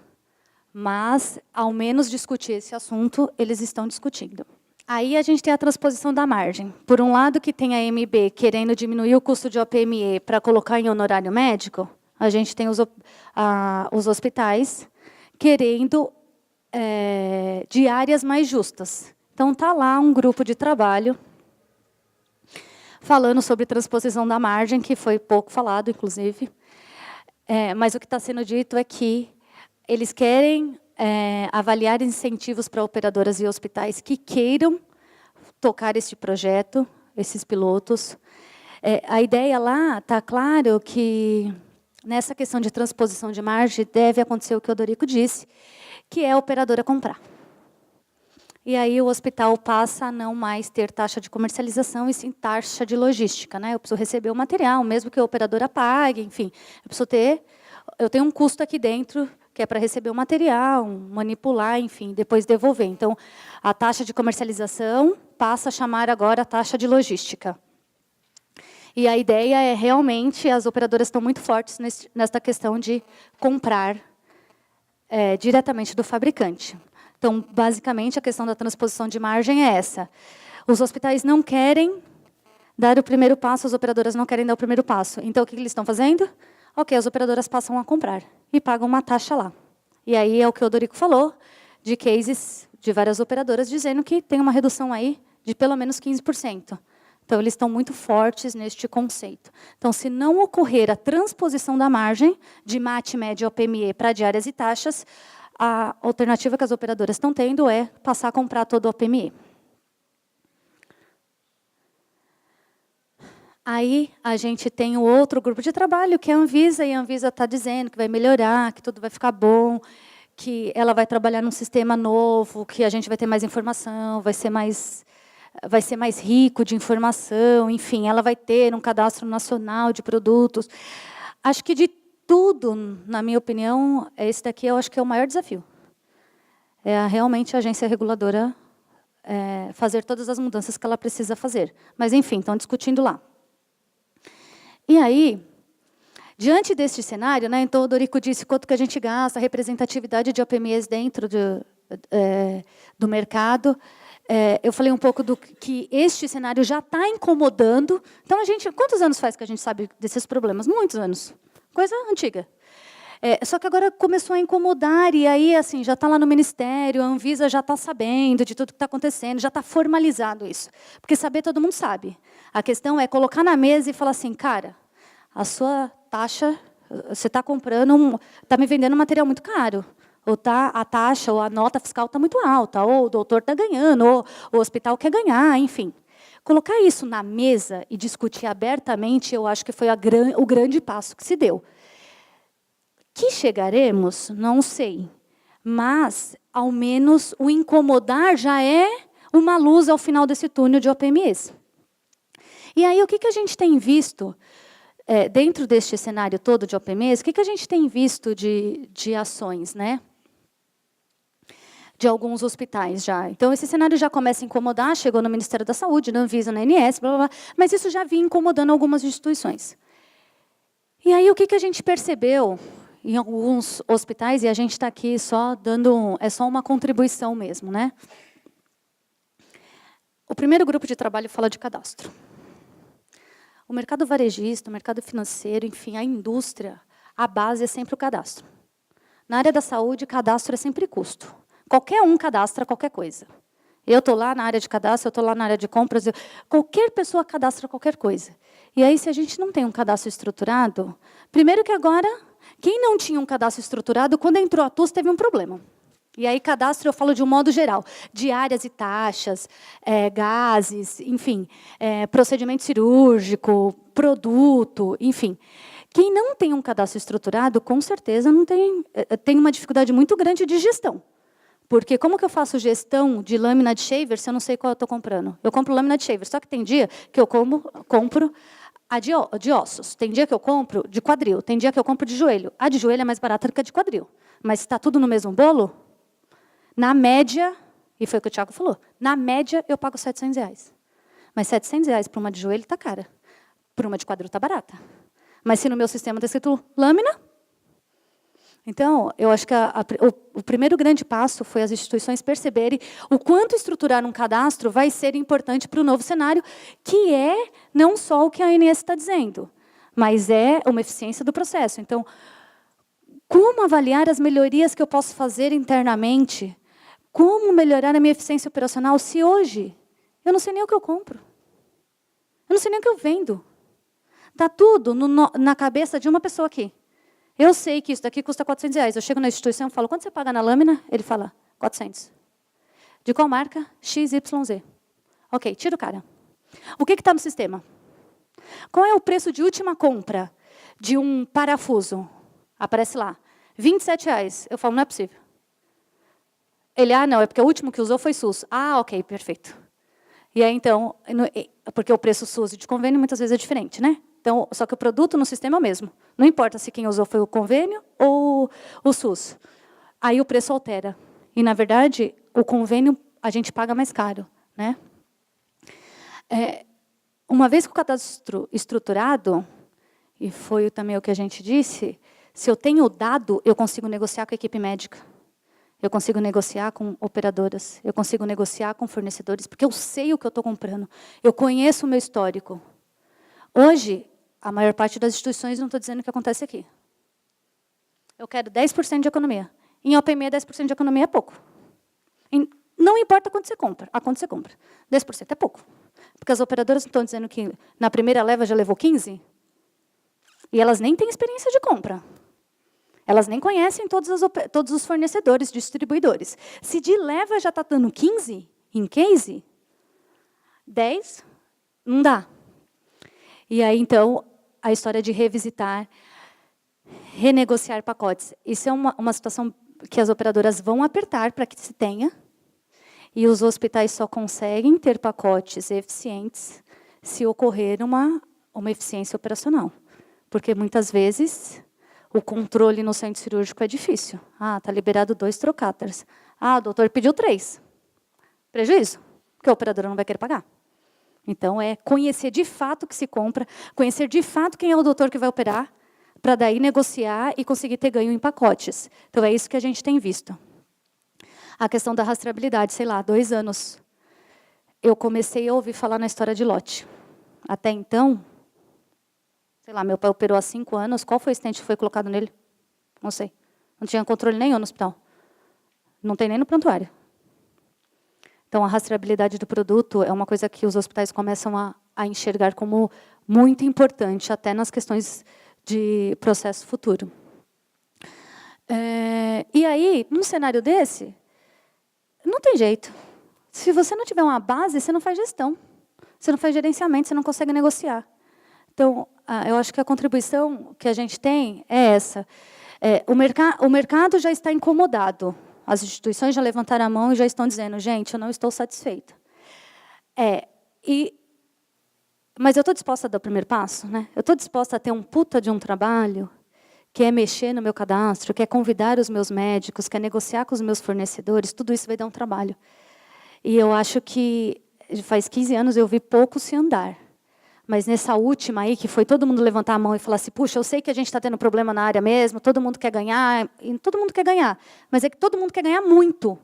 Mas, ao menos discutir esse assunto, eles estão discutindo. Aí a gente tem a transposição da margem. Por um lado, que tem a MB querendo diminuir o custo de OPME para colocar em honorário médico, a gente tem os hospitais querendo diárias mais justas. Então, está lá um grupo de trabalho falando sobre transposição da margem, que foi pouco falado, inclusive. Mas o que está sendo dito é que eles querem avaliar incentivos para operadoras e hospitais que queiram tocar este projeto, esses pilotos. A ideia lá, está claro que, nessa questão de transposição de margem, deve acontecer o que o Dorico disse, que é a operadora comprar. E aí o hospital passa a não mais ter taxa de comercialização e sim taxa de logística. Eu preciso receber o material, mesmo que a operadora pague, enfim. Eu tenho um custo aqui dentro, que é para receber o material, manipular, enfim, depois devolver. Então, a taxa de comercialização passa a chamar agora a taxa de logística. E a ideia é realmente, as operadoras estão muito fortes nesta questão de comprar diretamente do fabricante. Então, basicamente, a questão da transposição de margem é essa. Os hospitais não querem dar o primeiro passo, as operadoras não querem dar o primeiro passo. Então, o que eles estão fazendo? Ok, as operadoras passam a comprar e pagam uma taxa lá. E aí é o que o Dorico falou, de cases de várias operadoras dizendo que tem uma redução aí de pelo menos 15%. Então, eles estão muito fortes neste conceito. Então, se não ocorrer a transposição da margem de MAT, média, OPME para diárias e taxas, a alternativa que as operadoras estão tendo é passar a comprar todo o OPME. Aí, a gente tem o outro grupo de trabalho, que é a Anvisa, e a Anvisa está dizendo que vai melhorar, que tudo vai ficar bom, que ela vai trabalhar num sistema novo, que a gente vai ter mais informação, vai ser mais rico de informação, enfim, ela vai ter um cadastro nacional de produtos. Acho que de tudo, na minha opinião, esse daqui eu acho que é o maior desafio. Realmente a agência reguladora fazer todas as mudanças que ela precisa fazer. Mas, enfim, estão discutindo lá. E aí, diante deste cenário, então o Dorico disse quanto que a gente gasta, a representatividade de OPMEs dentro do mercado. Eu falei um pouco do que este cenário já está incomodando. Então, quantos anos faz que a gente sabe desses problemas? Muitos anos. Coisa antiga. Só que agora começou a incomodar, e aí assim, já está lá no Ministério, a Anvisa já está sabendo de tudo que está acontecendo, já está formalizado isso. Porque saber todo mundo sabe. A questão é colocar na mesa e falar assim, cara, a sua taxa, você está comprando, está me vendendo um material muito caro. Ou a taxa, ou a nota fiscal está muito alta, ou o doutor está ganhando, ou o hospital quer ganhar, enfim. Colocar isso na mesa e discutir abertamente, eu acho que foi o grande passo que se deu. Que chegaremos, não sei. Mas, ao menos, o incomodar já é uma luz ao final desse túnel de OPMEs. E aí, o que a gente tem visto, dentro deste cenário todo de OPMEs, o que a gente tem visto de ações, de alguns hospitais já. Então, esse cenário já começa a incomodar, chegou no Ministério da Saúde, na Anvisa, na ANS, blá, blá, blá, mas isso já vinha incomodando algumas instituições. E aí, o que a gente percebeu em alguns hospitais, e a gente está aqui só dando, é só uma contribuição mesmo, né? O primeiro grupo de trabalho fala de cadastro. O mercado varejista, o mercado financeiro, enfim, a indústria, a base é sempre o cadastro. Na área da saúde, cadastro é sempre custo. Qualquer um cadastra qualquer coisa. Eu estou lá na área de cadastro, eu estou lá na área de compras, qualquer pessoa cadastra qualquer coisa. E aí, se a gente não tem um cadastro estruturado, primeiro que agora, quem não tinha um cadastro estruturado, quando entrou a TUS, teve um problema. E aí, cadastro, eu falo de um modo geral, de áreas e taxas, gases, enfim, procedimento cirúrgico, produto, enfim. Quem não tem um cadastro estruturado, com certeza, não tem uma dificuldade muito grande de gestão. Porque como que eu faço gestão de lâmina de shaver se eu não sei qual eu estou comprando? Eu compro lâmina de shaver, só que tem dia que eu compro a de ossos, tem dia que eu compro de quadril, tem dia que eu compro de joelho. A de joelho é mais barata do que a de quadril. Mas se está tudo no mesmo bolo, na média, e foi o que o Thiago falou, na média eu pago R$700. Mas R$700 para uma de joelho está cara. Para uma de quadril está barata. Mas se no meu sistema está escrito lâmina... Então, eu acho que o primeiro grande passo foi as instituições perceberem o quanto estruturar um cadastro vai ser importante para o novo cenário, que é não só o que a ANS está dizendo, mas é uma eficiência do processo. Então, como avaliar as melhorias que eu posso fazer internamente? Como melhorar a minha eficiência operacional se hoje eu não sei nem o que eu compro? Eu não sei nem o que eu vendo. Está tudo na cabeça de uma pessoa aqui. Eu sei que isso daqui custa R$400. Eu chego na instituição e falo, quanto você paga na lâmina? Ele fala, 400. De qual marca? XYZ. Ok, tira o cara. O que está no sistema? Qual é o preço de última compra de um parafuso? Aparece lá, R$27. Eu falo, não é possível. Ele, não, é porque o último que usou foi SUS. Ok, perfeito. E aí, então, porque o preço SUS e de convênio muitas vezes é diferente, né? Então, só que o produto no sistema é o mesmo. Não importa se quem usou foi o convênio ou o SUS. Aí o preço altera. E, na verdade, o convênio a gente paga mais caro, né? Uma vez com o cadastro estruturado, e foi também o que a gente disse, se eu tenho o dado, eu consigo negociar com a equipe médica. Eu consigo negociar com operadoras. Eu consigo negociar com fornecedores, porque eu sei o que eu estou comprando. Eu conheço o meu histórico. Hoje, a maior parte das instituições, não estou dizendo o que acontece aqui. Eu quero 10% de economia. Em OPME, 10% de economia é pouco. Não importa quanto você compra, a quanto você compra. 10% é pouco. Porque as operadoras não estão dizendo que na primeira leva já levou 15%, e elas nem têm experiência de compra. Elas nem conhecem todos os fornecedores, distribuidores. Se de leva já está dando 15% em case, 10% não dá. E aí, então, a história de revisitar, renegociar pacotes. Isso é uma situação que as operadoras vão apertar para que se tenha, e os hospitais só conseguem ter pacotes eficientes se ocorrer uma eficiência operacional. Porque, muitas vezes, o controle no centro cirúrgico é difícil. Está liberado 2 trocáteres. O doutor pediu 3. Prejuízo, porque a operadora não vai querer pagar. Então, é conhecer de fato o que se compra, conhecer de fato quem é o doutor que vai operar, para daí negociar e conseguir ter ganho em pacotes. Então, é isso que a gente tem visto. A questão da rastreabilidade, sei lá, 2 anos. Eu comecei a ouvir falar na história de lote. Até então, sei lá, meu pai operou há 5 anos, qual foi o stent que foi colocado nele? Não sei. Não tinha controle nenhum no hospital. Não tem nem no prontuário. Então, a rastreabilidade do produto é uma coisa que os hospitais começam a enxergar como muito importante, até nas questões de processo futuro. E aí, num cenário desse, não tem jeito. Se você não tiver uma base, você não faz gestão. Você não faz gerenciamento, você não consegue negociar. Então, eu acho que a contribuição que a gente tem é essa. O mercado já está incomodado. As instituições já levantaram a mão e já estão dizendo, gente, eu não estou satisfeita. Mas eu estou disposta a dar o primeiro passo, né? Eu estou disposta a ter um puta de um trabalho quer mexer no meu cadastro, quer convidar os meus médicos, quer negociar com os meus fornecedores, tudo isso vai dar um trabalho. E eu acho que faz 15 anos eu vi pouco se andar. Mas nessa última aí, que foi todo mundo levantar a mão e falar assim, puxa, eu sei que a gente está tendo problema na área mesmo, todo mundo quer ganhar, e todo mundo quer ganhar, mas é que todo mundo quer ganhar muito.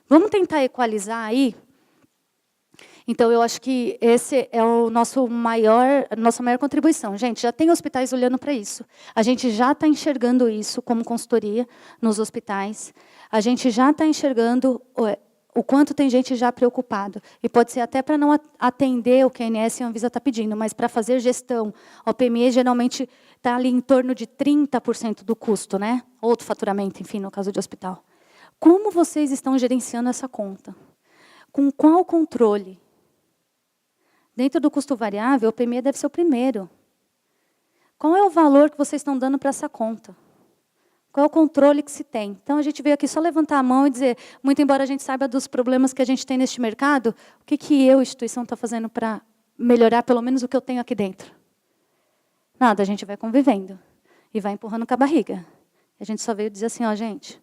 Vamos tentar equalizar aí? Então, eu acho que esse é o nossa maior contribuição. Gente, já tem hospitais olhando para isso. A gente já está enxergando isso como consultoria nos hospitais. A gente já está enxergando o quanto tem gente já preocupado. E pode ser até para não atender o que a ANS e a Anvisa está pedindo, mas para fazer gestão. O OPME geralmente está ali em torno de 30% do custo, né? Ou do faturamento, enfim, no caso de hospital. Como vocês estão gerenciando essa conta? Com qual controle? Dentro do custo variável, o PME deve ser o primeiro. Qual é o valor que vocês estão dando para essa conta? Qual é o controle que se tem? Então, a gente veio aqui só levantar a mão e dizer, muito embora a gente saiba dos problemas que a gente tem neste mercado, o que eu, instituição, estou fazendo para melhorar pelo menos o que eu tenho aqui dentro? Nada, a gente vai convivendo e vai empurrando com a barriga. A gente só veio dizer assim, ó, gente,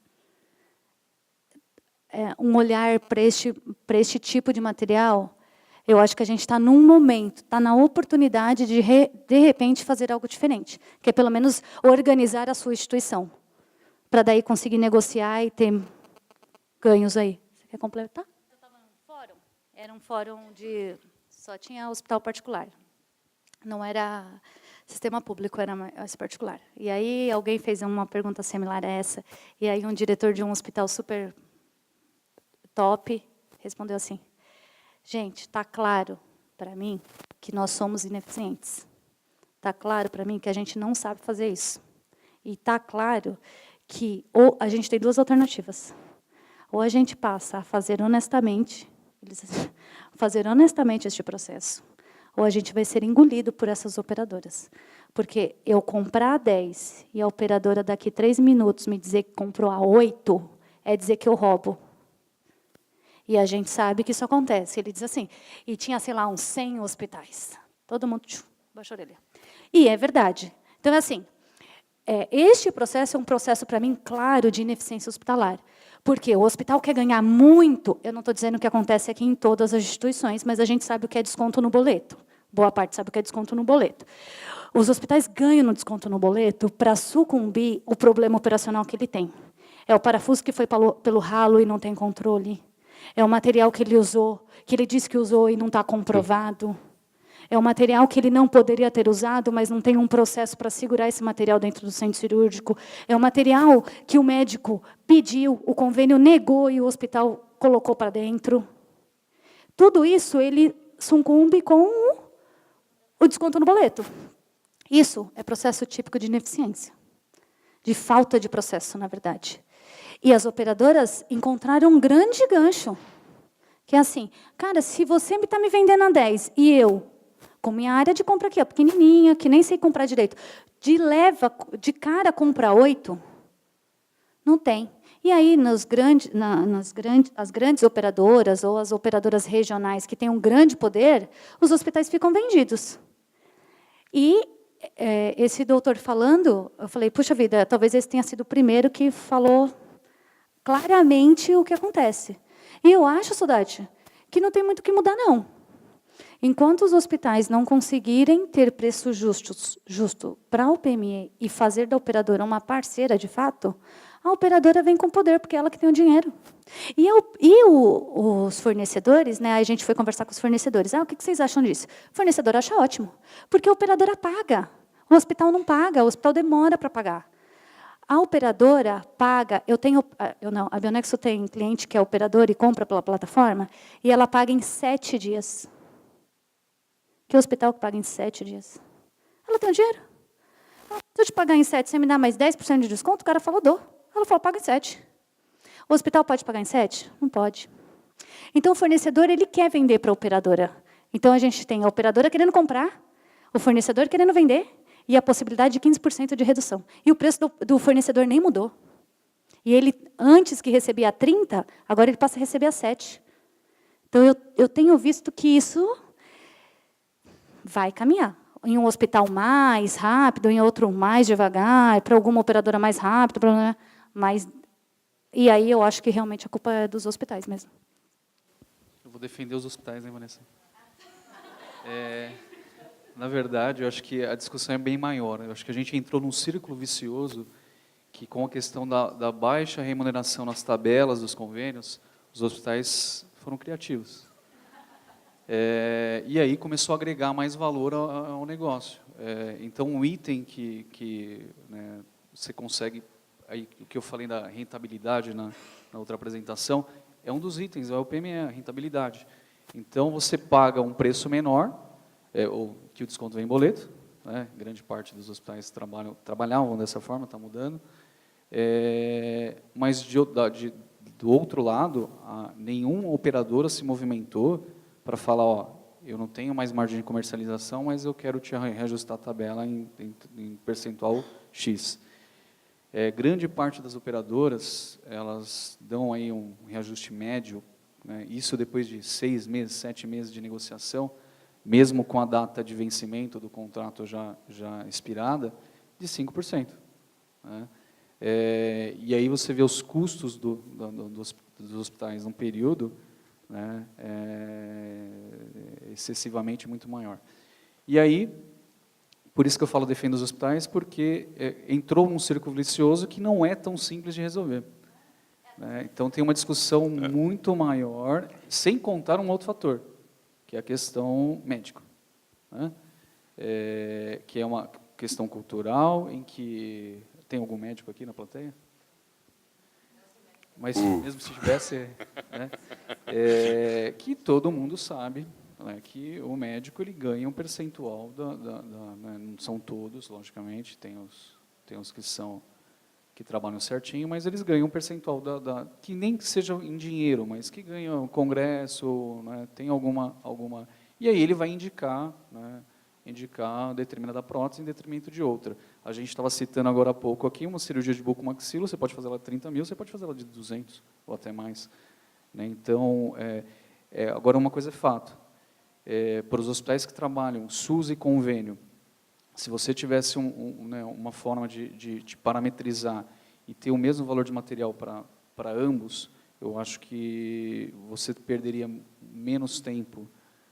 um olhar para este tipo de material. Eu acho que a gente está num momento, está na oportunidade de repente, fazer algo diferente, que é, pelo menos, organizar a sua instituição, para daí conseguir negociar e ter ganhos aí. Você quer completar? Eu estava num fórum, era um fórum de... Só tinha hospital particular. Não era sistema público, era mais particular. E aí alguém fez uma pergunta similar a essa, e aí um diretor de um hospital super top respondeu assim, gente, está claro para mim que nós somos ineficientes. Está claro para mim que a gente não sabe fazer isso. E está claro que ou a gente tem duas alternativas. Ou a gente passa a fazer honestamente este processo, ou a gente vai ser engolido por essas operadoras. Porque eu comprar a 10 e a operadora daqui 3 minutos me dizer que comprou a 8, é dizer que eu roubo. E a gente sabe que isso acontece. Ele diz assim, e tinha, sei lá, uns 100 hospitais. Todo mundo baixou a orelha. E é verdade. Então, assim, este processo é um processo, para mim, claro, de ineficiência hospitalar. Porque o hospital quer ganhar muito, eu não estou dizendo que acontece aqui em todas as instituições, mas a gente sabe o que é desconto no boleto. Boa parte sabe o que é desconto no boleto. Os hospitais ganham no desconto no boleto para sucumbir o problema operacional que ele tem. É o parafuso que foi pelo ralo e não tem controle. É o material que ele usou, que ele disse que usou e não está comprovado. É o material que ele não poderia ter usado, mas não tem um processo para segurar esse material dentro do centro cirúrgico. É o material que o médico pediu, o convênio negou e o hospital colocou para dentro. Tudo isso ele sucumbe com o desconto no boleto. Isso é processo típico de ineficiência, de falta de processo, na verdade. E as operadoras encontraram um grande gancho, que é assim, cara, se você está me vendendo a 10 e eu, com minha área de compra aqui, ó, pequenininha, que nem sei comprar direito, de cara compra 8, não tem. E aí, as grandes operadoras ou as operadoras regionais que têm um grande poder, os hospitais ficam vendidos. E esse doutor falando, eu falei, puxa vida, talvez esse tenha sido o primeiro que falou claramente o que acontece. E eu acho, Saudade, que não tem muito o que mudar, não. Enquanto os hospitais não conseguirem ter preço justo para o PME e fazer da operadora uma parceira, de fato, a operadora vem com poder, porque é ela que tem o dinheiro. E os fornecedores, né, a gente foi conversar com os fornecedores. O que vocês acham disso? O fornecedor acha ótimo, porque a operadora paga. O hospital não paga, o hospital demora para pagar. A operadora paga, a Bionexo tem cliente que é operadora e compra pela plataforma, e ela paga em 7 dias. Que hospital que paga em 7 dias? Ela tem o dinheiro. Se eu te pagar em 7, você me dá mais 10% de desconto? O cara falou, dou. Ela falou, paga em 7. O hospital pode pagar em 7? Não pode. Então, o fornecedor ele quer vender para a operadora. Então, a gente tem a operadora querendo comprar, o fornecedor querendo vender, e a possibilidade de 15% de redução. E o preço do fornecedor nem mudou. E ele, antes que recebia a 30, agora ele passa a receber a 7. Então, eu tenho visto que isso vai caminhar. em um hospital mais rápido, em outro mais devagar, para alguma operadora mais rápido, mais... E aí eu acho que realmente a culpa é dos hospitais mesmo. Eu vou defender os hospitais, hein, Vanessa? Na verdade, eu acho que a discussão é bem maior. Eu acho que a gente entrou num círculo vicioso que, com a questão da baixa remuneração nas tabelas dos convênios, os hospitais foram criativos. E aí começou a agregar mais valor ao negócio. Então, um item que né, você consegue, aí, o que eu falei da rentabilidade na outra apresentação, é um dos itens, é o PME, a rentabilidade. Então, você paga um preço menor, ou que o desconto vem em boleto, né, grande parte dos hospitais trabalhavam dessa forma, está mudando, mas do outro lado, nenhuma operadora se movimentou para falar, ó, eu não tenho mais margem de comercialização, mas eu quero te reajustar a tabela em percentual X. Grande parte das operadoras, elas dão aí um reajuste médio, né, isso depois de 6 meses, 7 meses de negociação, mesmo com a data de vencimento do contrato já expirada, de 5%. Né? E aí você vê os custos dos hospitais num período, né, excessivamente muito maior. E aí, por isso que eu falo defendo os hospitais, porque entrou num círculo vicioso que não é tão simples de resolver. Né? Então tem uma discussão muito maior, sem contar um outro fator, que é a questão médica, né? Que é uma questão cultural, em que... Tem algum médico aqui na plateia? Mas mesmo se tivesse, né, que todo mundo sabe, né, que o médico ele ganha um percentual, né, não são todos, logicamente, tem os que trabalham certinho, mas eles ganham um percentual, que nem que seja em dinheiro, mas que ganham congresso, né, tem alguma... E aí ele vai indicar determinada prótese em detrimento de outra. A gente estava citando agora há pouco aqui uma cirurgia de bucomaxilo, você pode fazer ela de 30 mil, você pode fazer ela de 200 ou até mais. Né? Então, agora uma coisa é fato. Para os hospitais que trabalham SUS e convênio, se você tivesse né, uma forma de parametrizar e ter o mesmo valor de material para ambos, eu acho que você perderia menos tempo,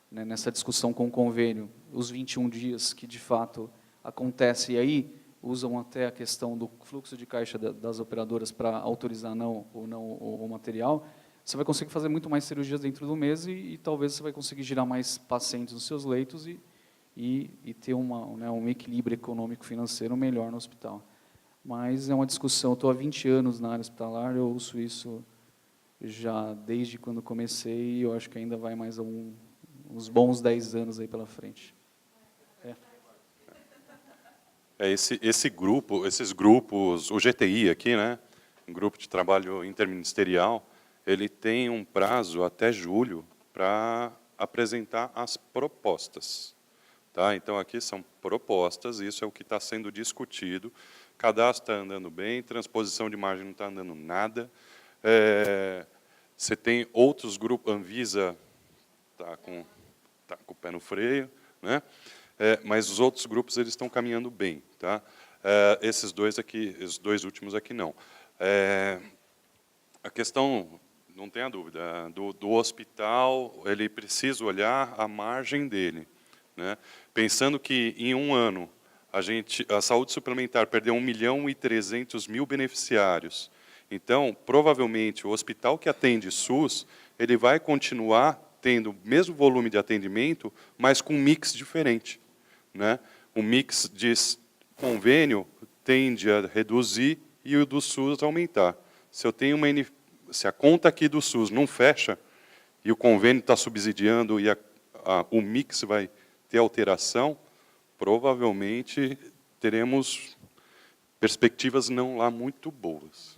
né, nessa discussão com o convênio, os 21 dias que de fato acontece, e aí usam até a questão do fluxo de caixa das operadoras para autorizar o material, você vai conseguir fazer muito mais cirurgias dentro do mês e talvez você vai conseguir girar mais pacientes nos seus leitos e ter um equilíbrio econômico-financeiro melhor no hospital. Mas é uma discussão, eu estou há 20 anos na área hospitalar, eu ouço isso já desde quando comecei e eu acho que ainda vai mais uns bons 10 anos aí pela frente. Esses grupos, o GTI aqui, né, um grupo de trabalho interministerial, ele tem um prazo até julho para apresentar as propostas. Tá? Então, aqui são propostas, isso é o que está sendo discutido. Cadastro está andando bem, transposição de margem não está andando nada. Você tem outros grupos, Anvisa está com o pé no freio, né? Mas os outros grupos eles estão caminhando bem. Tá? Esses dois últimos aqui não. A questão, não tenha dúvida, do hospital, ele precisa olhar a margem dele. Né? Pensando que, em um ano, a saúde suplementar perdeu 1.300.000 beneficiários. Então, provavelmente, o hospital que atende SUS, ele vai continuar tendo o mesmo volume de atendimento, mas com um mix diferente. Né? O mix de convênio tende a reduzir e o do SUS aumentar. Se a conta aqui do SUS não fecha, e o convênio está subsidiando e o mix vai ter alteração, provavelmente teremos perspectivas não lá muito boas.